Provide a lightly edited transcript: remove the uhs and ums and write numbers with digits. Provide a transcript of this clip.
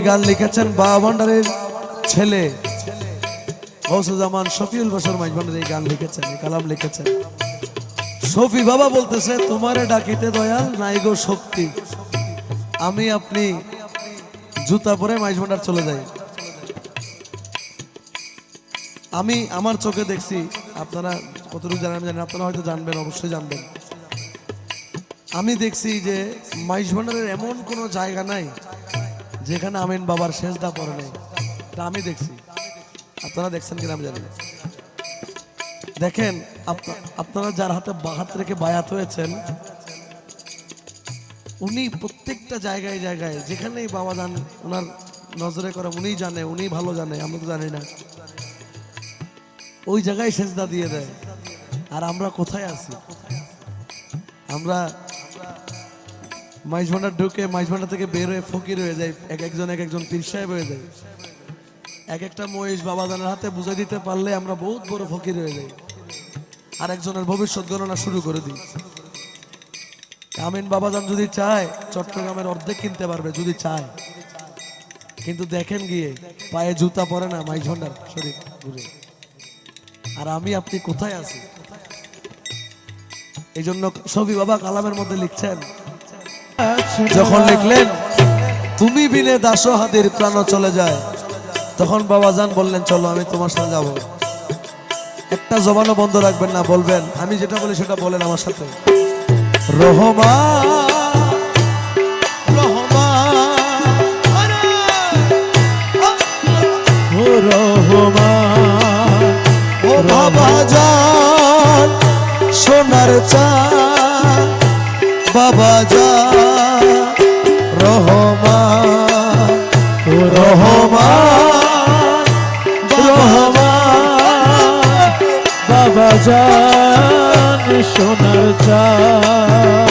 গান লিখেছেন বাবা ভান্ডারের ছেলে গৌসুজ্জামান শফিউল বশর মাইজ ভান্ডার এই গান লিখেছেন, এই কালাম লিখেছেন। শফি বাবা বলতেছে তোমারে ডাকিতে দয়াল নাই গো শক্তি, আমি আপনি জুতা পরে মাইজ ভান্ডার চলে যাই। আমি আমার চোখে দেখছি, আপনারা কতটুকু জানেন জানেন, আপনারা হয়তো জানবেন, অবশ্যই জানবেন। আমি দেখছি যে মাইজ ভান্ডারের এমন কোনো জায়গা নাই যেখানে আমিন বাবার সেজদা পড়ে নেই, এটা আমি দেখছি। আপনারা দেখছেন কিনা আমি জানি না। দেখেন আপনারা যার হাতে হাত রেখে বায়াত হয়েছেন, উনি প্রত্যেকটা জায়গায় জায়গায় যেখানেই বাবা যান ওনার নজরে করে, উনিই জানে, উনি ভালো জানে, আমরা তো জানি না, ওই জায়গায় সেজদা দিয়ে দেয়। আর আমরা কোথায় আছি? আমরা মাইজ ভান্ডার ঢুকে মাইজ ভান্ডার থেকে বের হয়ে ফকির হয়ে যায়, এক একজন পীর সাহেব হয়ে যায়। এক একটা মহিষ বাবাজানের হাতে বুঝাই দিতে পারলে আমরা বহুত বড় ফকির হয়ে যাই, আর একজনের ভবিষ্যৎ গণনা শুরু করে দিই। আমিন বাবাজান যদি চায় চট্টগ্রামের অর্ধেক কিনতে পারবে, যদি চায়। কিন্তু দেখেন গিয়ে পায়ে জুতা পরে না মাইজ ভান্ডার শরীফ ঘুরে। আর আমি আপনি কোথায় আছি? এই জন্য শফি বাবা কালামের মধ্যে লিখছেন, যখন লিখলেন তুমি বিনে দাসহাদের প্রাণ চলে যায়, তখন বাবাজান বললেন চলো আমি তোমার সাথে যাব। একটা জবানও বন্ধ রাখবেন না, বলবেন আমি যেটা বলি সেটা বলেন আমার সাথে। রহমান রহমান ও রহমান ও বাবাজান সোনার চাঁদ বাবাজান রহমান ও রহমান রহমান বাবাজান সোনার চাঁদ।